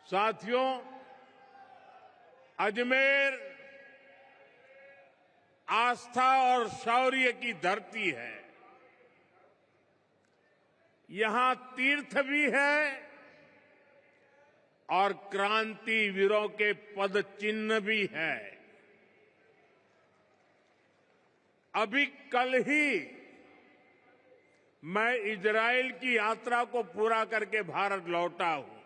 साथियों, अजमेर आस्था और शौर्य की धरती है। यहां तीर्थ भी है और क्रांति वीरों के पद चिन्ह भी है। अभी कल ही मैं इजरायल की यात्रा को पूरा करके भारत लौटा हूं।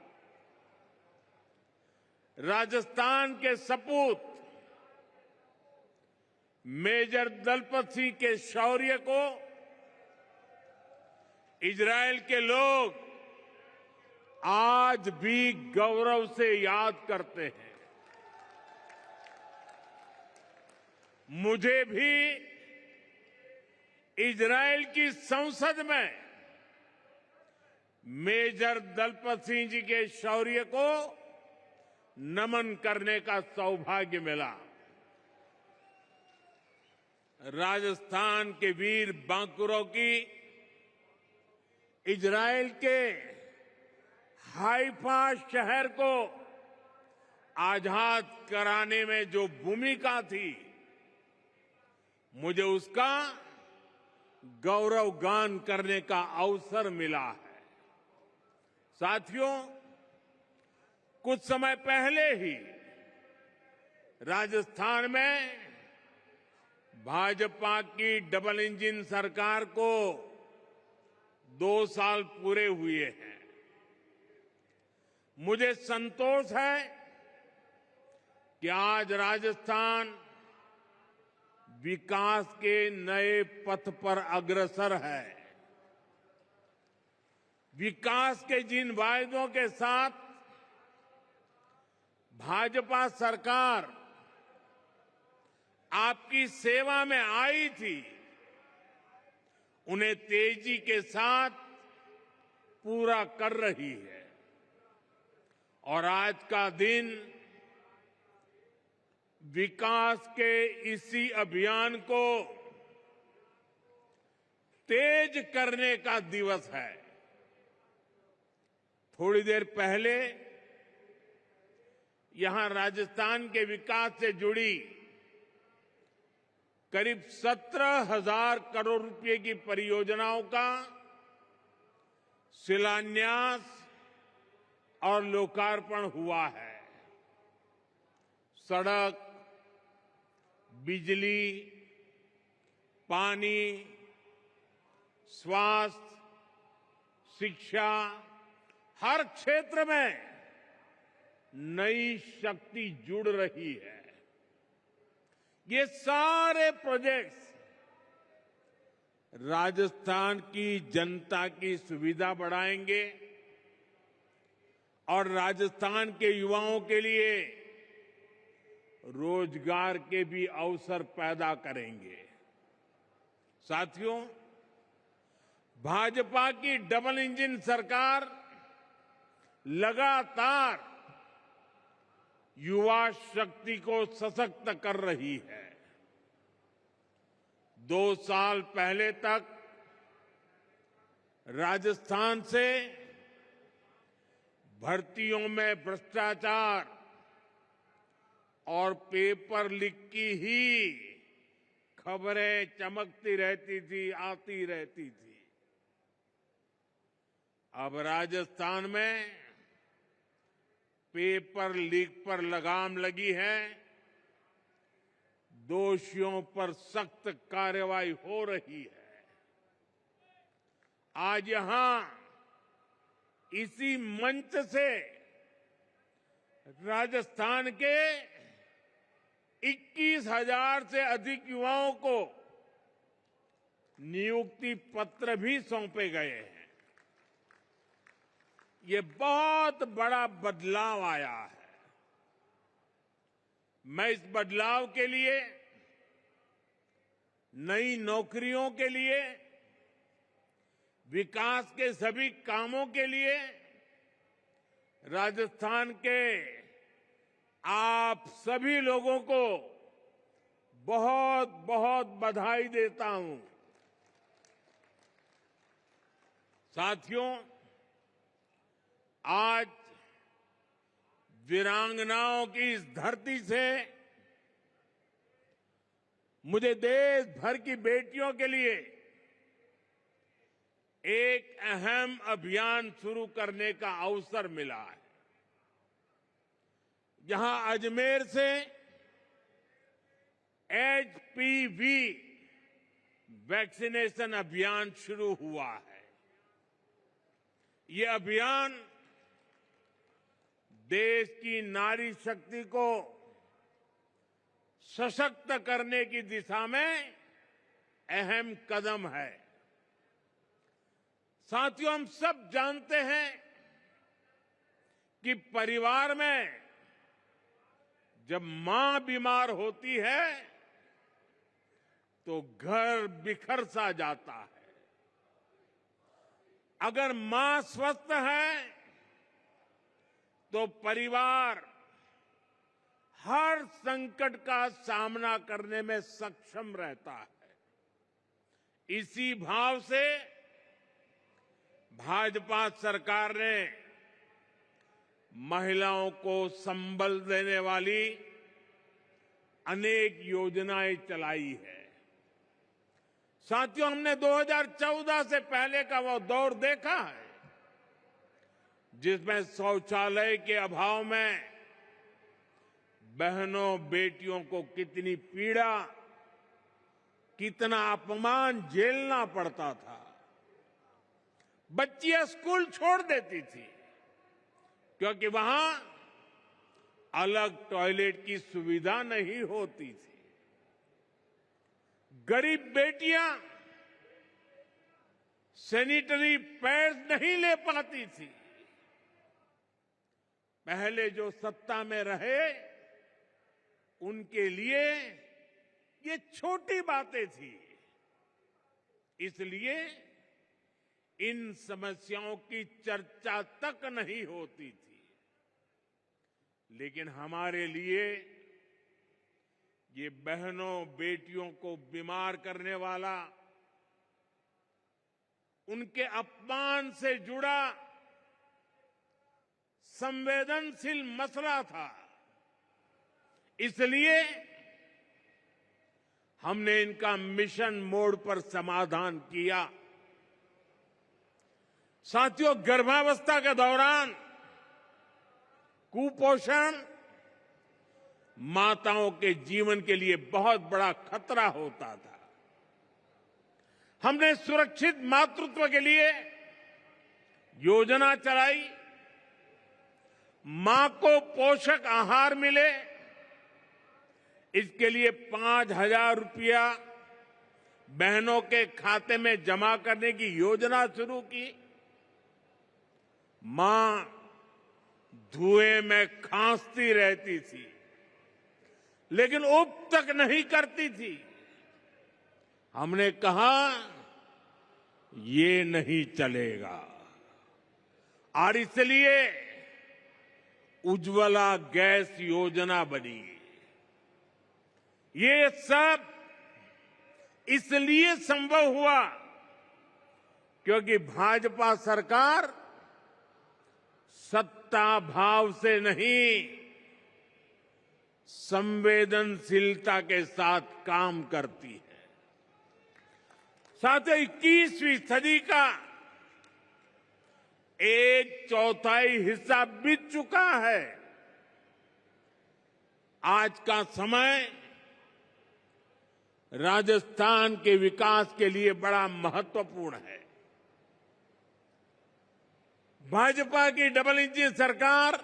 राजस्थान के सपूत मेजर दलपत सिंह के शौर्य को इजरायल के लोग आज भी गौरव से याद करते हैं। मुझे भी इजरायल की संसद में मेजर दलपत सिंह जी के शौर्य को नमन करने का सौभाग्य मिला। राजस्थान के वीर बांकुरों की इजरायल के हाइफा शहर को आजाद कराने में जो भूमिका थी, मुझे उसका गौरव गान करने का अवसर मिला है। साथियों, कुछ समय पहले ही राजस्थान में भाजपा की डबल इंजन सरकार को 2 साल पूरे हुए हैं। मुझे संतोष है कि आज राजस्थान विकास के नए पथ पर अग्रसर है। विकास के जिन वायदों के साथ भाजपा सरकार आपकी सेवा में आई थी, उन्हें तेजी के साथ पूरा कर रही है। और आज का दिन विकास के इसी अभियान को तेज करने का दिवस है। थोड़ी देर पहले यहां राजस्थान के विकास से जुड़ी करीब 17,000 करोड़ रुपए की परियोजनाओं का शिलान्यास और लोकार्पण हुआ है। सड़क, बिजली, पानी, स्वास्थ्य, शिक्षा, हर क्षेत्र में नई शक्ति जुड़ रही है। ये सारे प्रोजेक्ट्स राजस्थान की जनता की सुविधा बढ़ाएंगे और राजस्थान के युवाओं के लिए रोजगार के भी अवसर पैदा करेंगे। साथियों, भाजपा की डबल इंजन सरकार लगातार युवा शक्ति को सशक्त कर रही है। 2 साल पहले तक राजस्थान से भर्तियों में भ्रष्टाचार और पेपर लीक की ही खबरें चमकती रहती थी, आती रहती थी। अब राजस्थान में पेपर लीक पर लगाम लगी है। दोषियों पर सख्त कार्रवाई हो रही है। आज यहां इसी मंच से राजस्थान के 21,000 से अधिक युवाओं को नियुक्ति पत्र भी सौंपे गए हैं। ये बहुत बड़ा बदलाव आया है। मैं इस बदलाव के लिए, नई नौकरियों के लिए, विकास के सभी कामों के लिए राजस्थान के आप सभी लोगों को बहुत बहुत बधाई देता हूं। साथियों, आज वीरांगनाओं की इस धरती से मुझे देश भर की बेटियों के लिए एक अहम अभियान शुरू करने का अवसर मिला है। जहां अजमेर से एचपीवी वैक्सीनेशन अभियान शुरू हुआ है। ये अभियान देश की नारी शक्ति को सशक्त करने की दिशा में अहम कदम है। साथियों, हम सब जानते हैं कि परिवार में जब मां बीमार होती है तो घर बिखर सा जाता है। अगर मां स्वस्थ है तो परिवार हर संकट का सामना करने में सक्षम रहता है। इसी भाव से भाजपा सरकार ने महिलाओं को संबल देने वाली अनेक योजनाएं चलाई है। साथियों, हमने 2014 से पहले का वो दौर देखा है जिसमें शौचालय के अभाव में बहनों बेटियों को कितनी पीड़ा, कितना अपमान झेलना पड़ता था। बच्चियां स्कूल छोड़ देती थी क्योंकि वहां अलग टॉयलेट की सुविधा नहीं होती थी। गरीब बेटियां सैनिटरी पैड्स नहीं ले पाती थी। पहले जो सत्ता में रहे उनके लिए ये छोटी बातें थी, इसलिए इन समस्याओं की चर्चा तक नहीं होती थी। लेकिन हमारे लिए ये बहनों बेटियों को बीमार करने वाला, उनके अपमान से जुड़ा संवेदनशील मसला था। इसलिए हमने इनका मिशन मोड पर समाधान किया। साथियों, गर्भावस्था के दौरान कुपोषण माताओं के जीवन के लिए बहुत बड़ा खतरा होता था। हमने सुरक्षित मातृत्व के लिए योजना चलाई। मां को पोषक आहार मिले, इसके लिए 5,000 रुपया बहनों के खाते में जमा करने की योजना शुरू की। मां धुएं में खांसती रहती थी लेकिन उब तक नहीं करती थी। हमने कहा ये नहीं चलेगा और इसलिए उज्ज्वला गैस योजना बनी। ये सब इसलिए संभव हुआ क्योंकि भाजपा सरकार सत्ता भाव से नहीं, संवेदनशीलता के साथ काम करती है। साथ ही 21वीं सदी का 1/4 हिस्सा बीत चुका है। आज का समय राजस्थान के विकास के लिए बड़ा महत्वपूर्ण है। भाजपा की डबल इंजन सरकार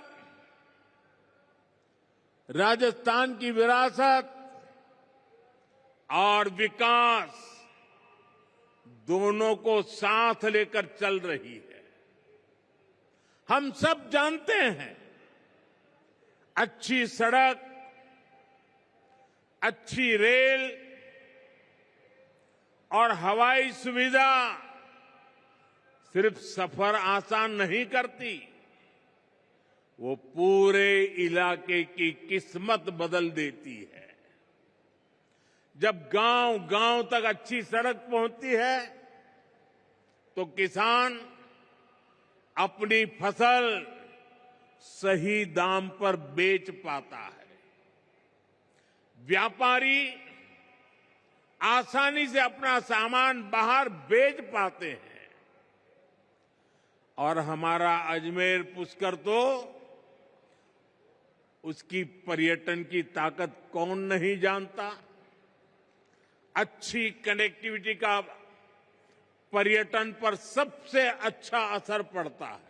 राजस्थान की विरासत और विकास दोनों को साथ लेकर चल रही है। हम सब जानते हैं, अच्छी सड़क, अच्छी रेल और हवाई सुविधा सिर्फ सफर आसान नहीं करती, वो पूरे इलाके की किस्मत बदल देती है। जब गांव-गांव तक अच्छी सड़क पहुंचती है तो किसान अपनी फसल सही दाम पर बेच पाता है। व्यापारी आसानी से अपना सामान बाहर बेच पाते हैं और हमारा अजमेर पुष्कर तो उसकी पर्यटन की ताकत कौन नहीं जानता। अच्छी कनेक्टिविटी का पर्यटन पर सबसे अच्छा असर पड़ता है।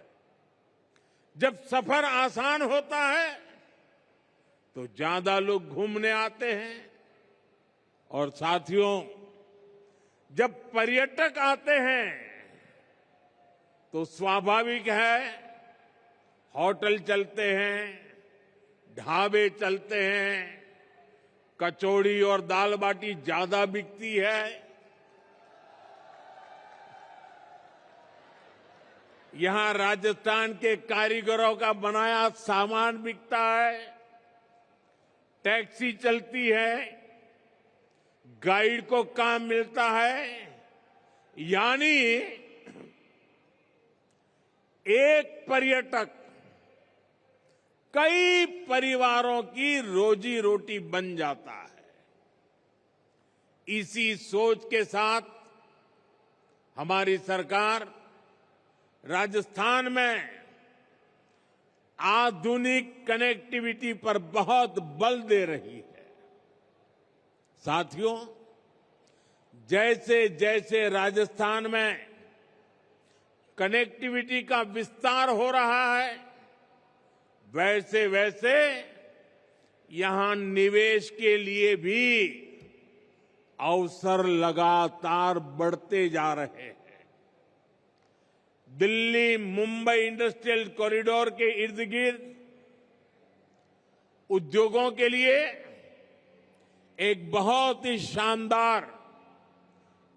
जब सफर आसान होता है तो ज्यादा लोग घूमने आते हैं और साथियों, जब पर्यटक आते हैं तो स्वाभाविक है होटल चलते हैं, ढाबे चलते हैं, कचौड़ी और दाल बाटी ज्यादा बिकती है। यहां राजस्थान के कारीगरों का बनाया सामान बिकता है, टैक्सी चलती है, गाइड को काम मिलता है। यानी एक पर्यटक कई परिवारों की रोजी रोटी बन जाता है। इसी सोच के साथ हमारी सरकार राजस्थान में आधुनिक कनेक्टिविटी पर बहुत बल दे रही है। साथियों, जैसे जैसे राजस्थान में कनेक्टिविटी का विस्तार हो रहा है, वैसे वैसे यहां निवेश के लिए भी अवसर लगातार बढ़ते जा रहे हैं। दिल्ली मुंबई इंडस्ट्रियल कॉरिडोर के इर्द गिर्द उद्योगों के लिए एक बहुत ही शानदार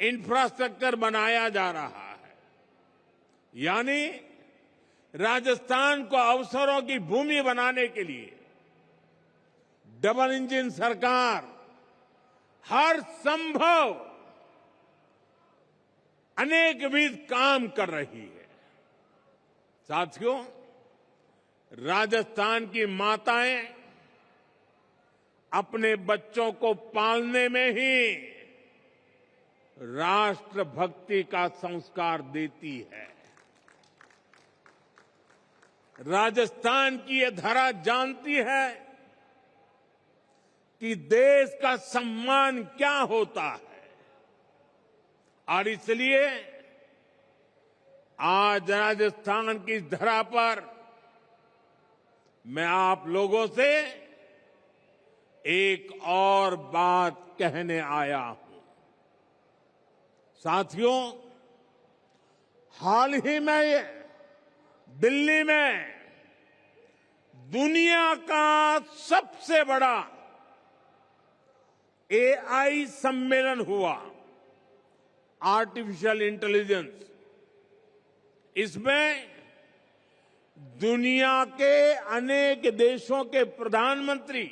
इंफ्रास्ट्रक्चर बनाया जा रहा है। यानी राजस्थान को अवसरों की भूमि बनाने के लिए डबल इंजन सरकार हर संभव अनेकविध काम कर रही है। साथियों, राजस्थान की माताएं अपने बच्चों को पालने में ही राष्ट्रभक्ति का संस्कार देती है। राजस्थान की ये धरा जानती है कि देश का सम्मान क्या होता है और इसलिए आज राजस्थान की धरा पर मैं आप लोगों से एक और बात कहने आया हूं। साथियों, हाल ही में दिल्ली में दुनिया का सबसे बड़ा एआई सम्मेलन हुआ, आर्टिफिशियल इंटेलिजेंस। इसमें दुनिया के अनेक देशों के प्रधानमंत्री,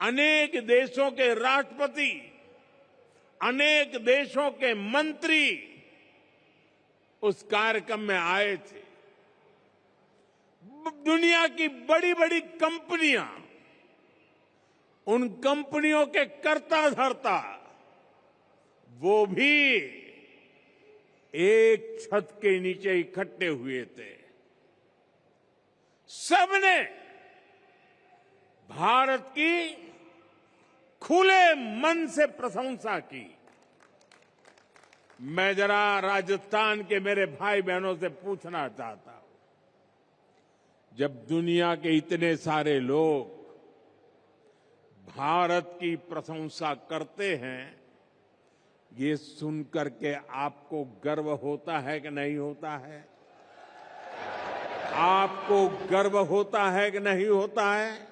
अनेक देशों के राष्ट्रपति, अनेक देशों के मंत्री उस कार्यक्रम में आए थे। दुनिया की बड़ी बड़ी कंपनियां, उन कंपनियों के कर्ता धर्ता, वो भी एक छत के नीचे इकट्ठे हुए थे। सबने भारत की खुले मन से प्रशंसा की। मैं जरा राजस्थान के मेरे भाई बहनों से पूछना चाहता हूं, जब दुनिया के इतने सारे लोग भारत की प्रशंसा करते हैं, ये सुनकर के आपको गर्व होता है कि नहीं होता है? आपको गर्व होता है कि नहीं होता है?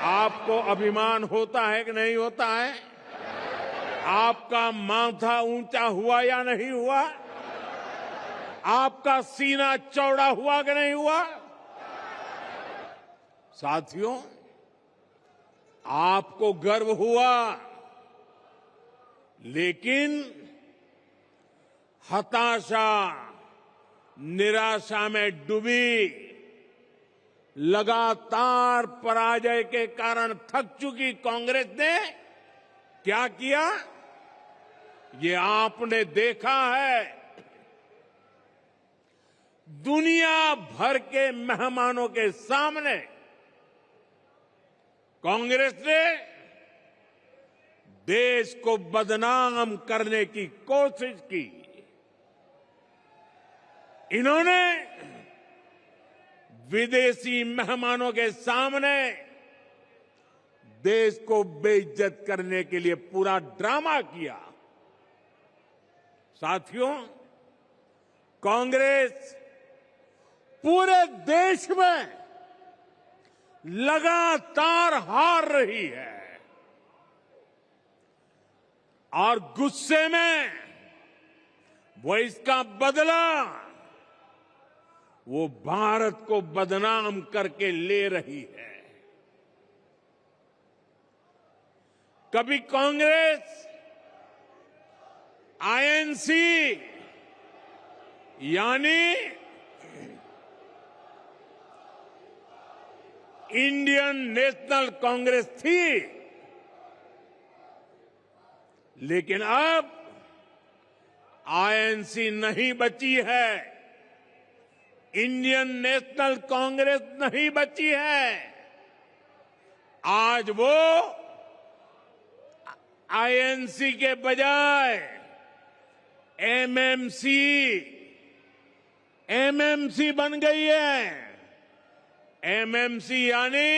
आपको अभिमान होता है कि नहीं होता है? आपका माथा ऊंचा हुआ या नहीं हुआ? आपका सीना चौड़ा हुआ कि नहीं हुआ? साथियों, आपको गर्व हुआ, लेकिन हताशा, निराशा में डूबी लगातार पराजय के कारण थक चुकी कांग्रेस ने क्या किया, ये आपने देखा है। दुनिया भर के मेहमानों के सामने कांग्रेस ने देश को बदनाम करने की कोशिश की। इन्होंने विदेशी मेहमानों के सामने देश को बेइज्जत करने के लिए पूरा ड्रामा किया। साथियों, कांग्रेस पूरे देश में लगातार हार रही है और गुस्से में वो इसका बदला वो भारत को बदनाम करके ले रही है। कभी कांग्रेस आईएनसी यानी इंडियन नेशनल कांग्रेस थी, लेकिन अब आईएनसी नहीं बची है, इंडियन नेशनल कांग्रेस नहीं बची है। आज वो आईएनसी के बजाय एमएमसी बन गई है। एमएमसी यानी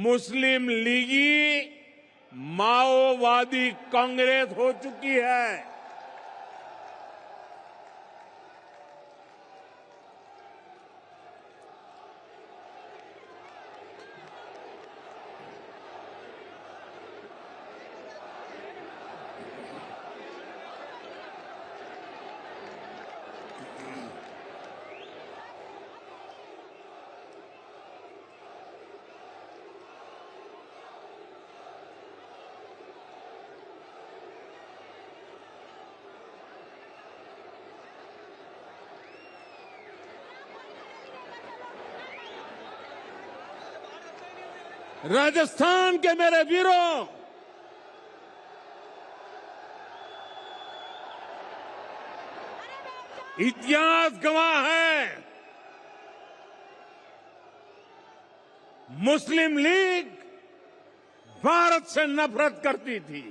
मुस्लिम लीगी माओवादी कांग्रेस हो चुकी है। राजस्थान के मेरे वीरों, इतिहास गवाह है, मुस्लिम लीग भारत से नफरत करती थी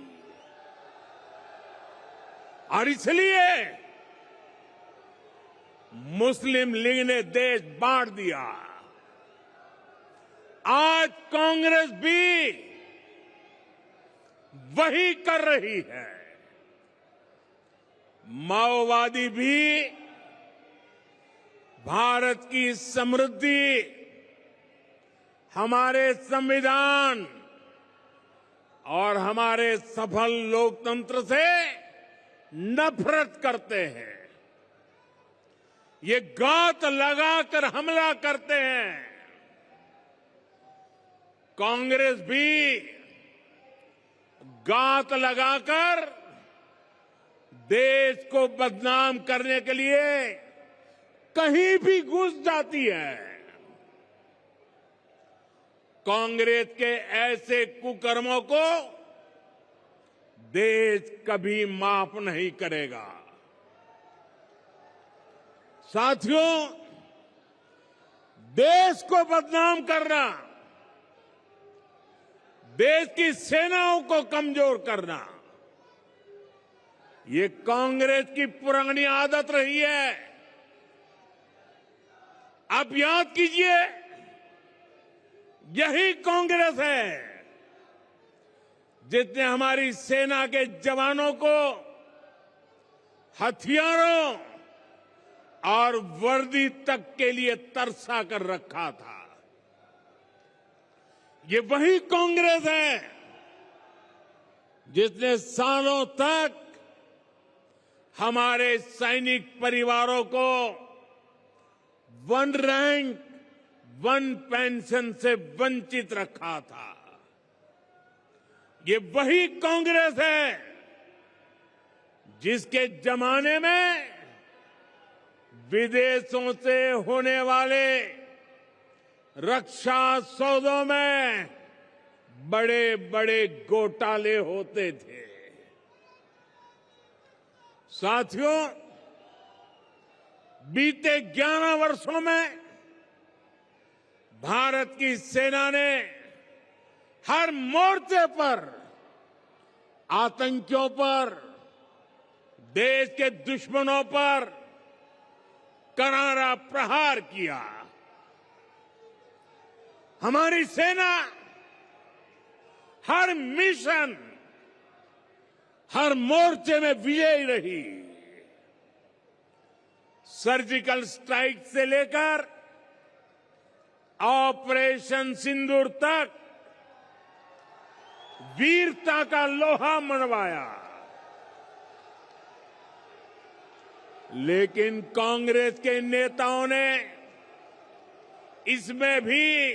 और इसलिए मुस्लिम लीग ने देश बांट दिया। आज कांग्रेस भी वही कर रही है। माओवादी भी भारत की समृद्धि, हमारे संविधान और हमारे सफल लोकतंत्र से नफरत करते हैं। ये घात लगाकर हमला करते हैं। कांग्रेस भी घात लगाकर देश को बदनाम करने के लिए कहीं भी घुस जाती है। कांग्रेस के ऐसे कुकर्मों को देश कभी माफ नहीं करेगा। साथियों, देश को बदनाम करना, देश की सेनाओं को कमजोर करना, ये कांग्रेस की पुरानी आदत रही है। आप याद कीजिए, यही कांग्रेस है जिसने हमारी सेना के जवानों को हथियारों और वर्दी तक के लिए तरसा कर रखा था। ये वही कांग्रेस है जिसने सालों तक हमारे सैनिक परिवारों को वन रैंक वन पेंशन से वंचित रखा था। ये वही कांग्रेस है जिसके जमाने में विदेशों से होने वाले रक्षा सौदों में बड़े बड़े घोटाले होते थे। साथियों, बीते 11 वर्षों में भारत की सेना ने हर मोर्चे पर आतंकियों पर, देश के दुश्मनों पर करारा प्रहार किया। हमारी सेना हर मिशन, हर मोर्चे में विजयी रही। सर्जिकल स्ट्राइक से लेकर ऑपरेशन सिंदूर तक वीरता का लोहा मनवाया। लेकिन कांग्रेस के नेताओं ने इसमें भी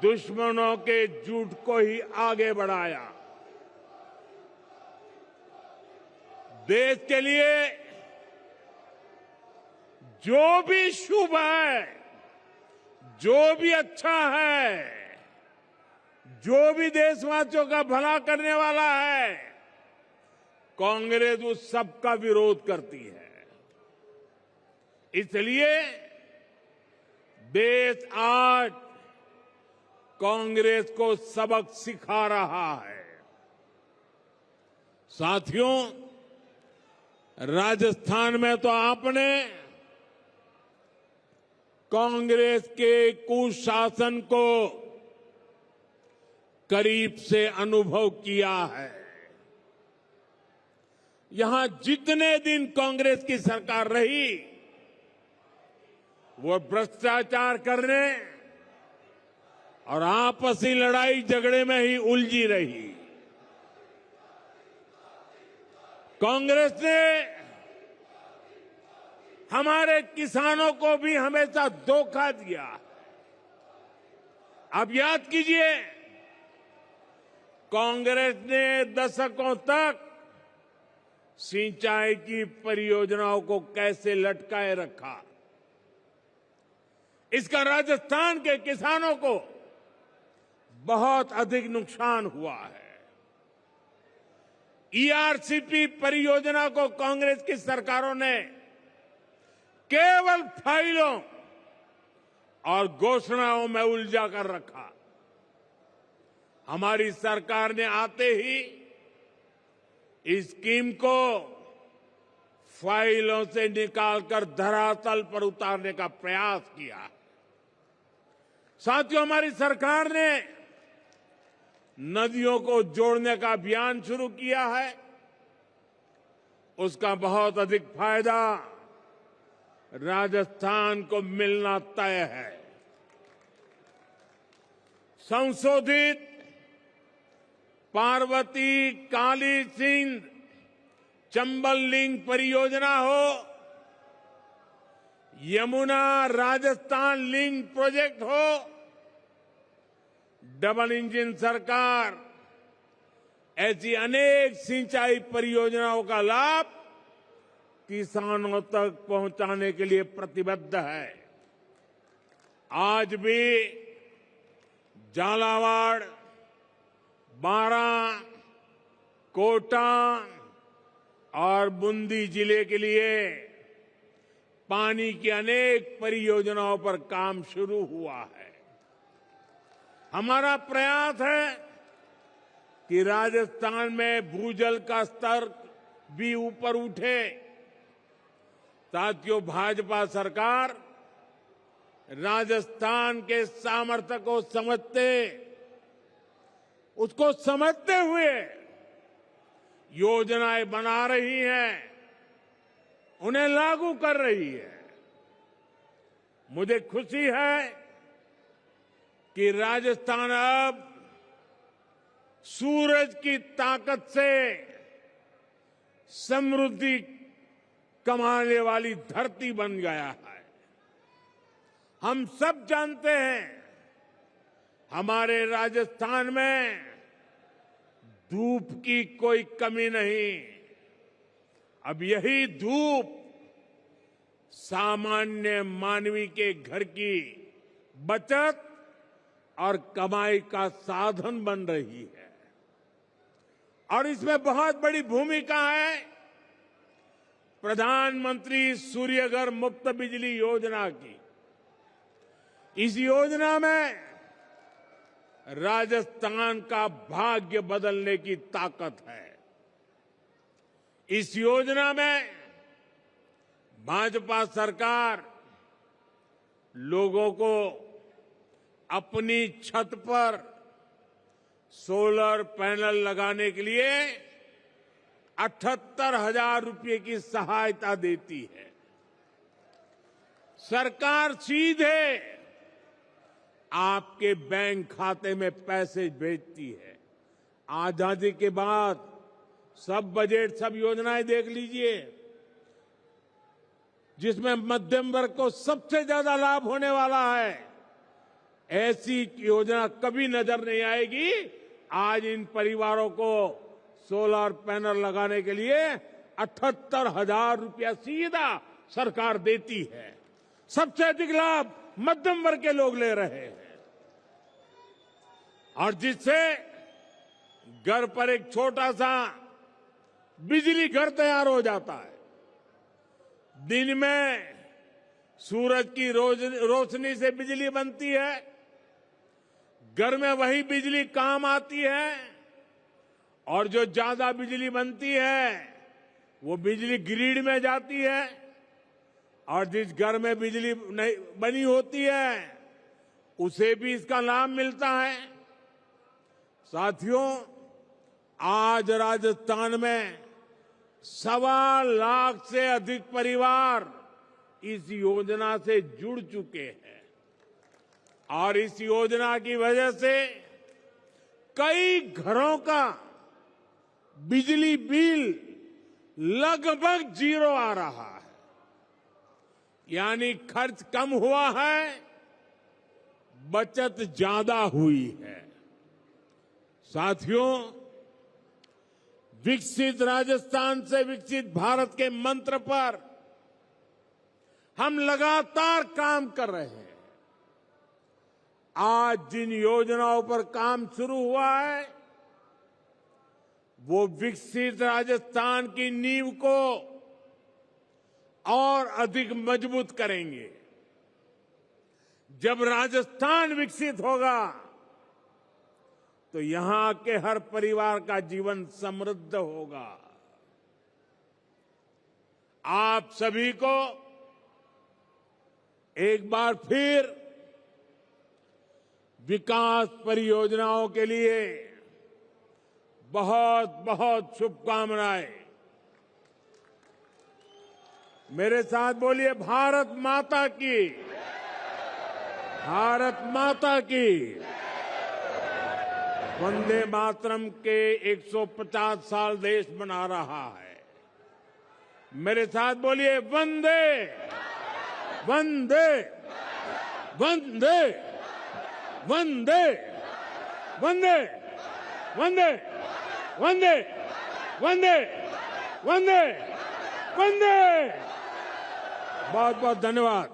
दुश्मनों के झूठ को ही आगे बढ़ाया। देश के लिए जो भी शुभ है, जो भी अच्छा है, जो भी देशवासियों का भला करने वाला है, कांग्रेस उस सब का विरोध करती है। इसलिए देश आज कांग्रेस को सबक सिखा रहा है। साथियों, राजस्थान में तो आपने कांग्रेस के कुशासन को करीब से अनुभव किया है। यहां जितने दिन कांग्रेस की सरकार रही, वो भ्रष्टाचार करने और आपसी लड़ाई झगड़े में ही उलझी रही। कांग्रेस ने हमारे किसानों को भी हमेशा धोखा दिया। अब याद कीजिए, कांग्रेस ने दशकों तक सिंचाई की परियोजनाओं को कैसे लटकाए रखा। इसका राजस्थान के किसानों को बहुत अधिक नुकसान हुआ है। ईआरसीपी परियोजना को कांग्रेस की सरकारों ने केवल फाइलों और घोषणाओं में उलझा कर रखा। हमारी सरकार ने आते ही इस स्कीम को फाइलों से निकालकर धरातल पर उतारने का प्रयास किया। साथियों, हमारी सरकार ने नदियों को जोड़ने का अभियान शुरू किया है। उसका बहुत अधिक फायदा राजस्थान को मिलना तय है। संशोधित पार्वती काली सिंध चंबल लिंक परियोजना हो, यमुना राजस्थान लिंक प्रोजेक्ट हो, डबल इंजन सरकार ऐसी अनेक सिंचाई परियोजनाओं का लाभ किसानों तक पहुंचाने के लिए प्रतिबद्ध है। आज भी झालावाड़, बारां, कोटा और बूंदी जिले के लिए पानी की अनेक परियोजनाओं पर काम शुरू हुआ है। हमारा प्रयास है कि राजस्थान में भूजल का स्तर भी ऊपर उठे। साथियों, भाजपा सरकार राजस्थान के सामर्थ्य को उसको समझते हुए योजनाएं बना रही है, उन्हें लागू कर रही है। मुझे खुशी है कि राजस्थान अब सूरज की ताकत से समृद्धि कमाने वाली धरती बन गया है। हम सब जानते हैं, हमारे राजस्थान में धूप की कोई कमी नहीं। अब यही धूप सामान्य मानवी के घर की बचत और कमाई का साधन बन रही है। और इसमें बहुत बड़ी भूमिका है प्रधानमंत्री सूर्यघर मुफ्त बिजली योजना की। इस योजना में राजस्थान का भाग्य बदलने की ताकत है। इस योजना में भाजपा सरकार लोगों को अपनी छत पर सोलर पैनल लगाने के लिए 78,000 रुपये की सहायता देती है। सरकार सीधे आपके बैंक खाते में पैसे भेजती है। आजादी के बाद सब बजट, सब योजनाएं देख लीजिए, जिसमें मध्यम वर्ग को सबसे ज्यादा लाभ होने वाला है, ऐसी योजना कभी नजर नहीं आएगी। आज इन परिवारों को सोलर पैनल लगाने के लिए 78,000 रुपया सीधा सरकार देती है। सबसे अधिक लाभ मध्यम वर्ग के लोग ले रहे हैं, और जिससे घर पर एक छोटा सा बिजली घर तैयार हो जाता है। दिन में सूरज की रोशनी से बिजली बनती है, घर में वही बिजली काम आती है, और जो ज्यादा बिजली बनती है वो बिजली ग्रिड में जाती है, और जिस घर में बिजली नहीं बनी होती है उसे भी इसका लाभ मिलता है। साथियों, आज राजस्थान में 1.25 लाख से अधिक परिवार इस योजना से जुड़ चुके हैं, और इस योजना की वजह से कई घरों का बिजली बिल लगभग 0 आ रहा है। यानी खर्च कम हुआ है, बचत ज्यादा हुई है। साथियों, विकसित राजस्थान से विकसित भारत के मंत्र पर हम लगातार काम कर रहे हैं। आज जिन योजनाओं पर काम शुरू हुआ है वो विकसित राजस्थान की नींव को और अधिक मजबूत करेंगे। जब राजस्थान विकसित होगा तो यहां के हर परिवार का जीवन समृद्ध होगा। आप सभी को एक बार फिर विकास परियोजनाओं के लिए बहुत बहुत शुभकामनाएं। मेरे साथ बोलिए, भारत माता की, भारत माता की। वंदे मातरम के 150 साल देश मना रहा है। मेरे साथ बोलिए, वंदे वंदे वंदे वंदे वंदे वंदे वंदे वंदे वंदे वंदे। बहुत बहुत धन्यवाद।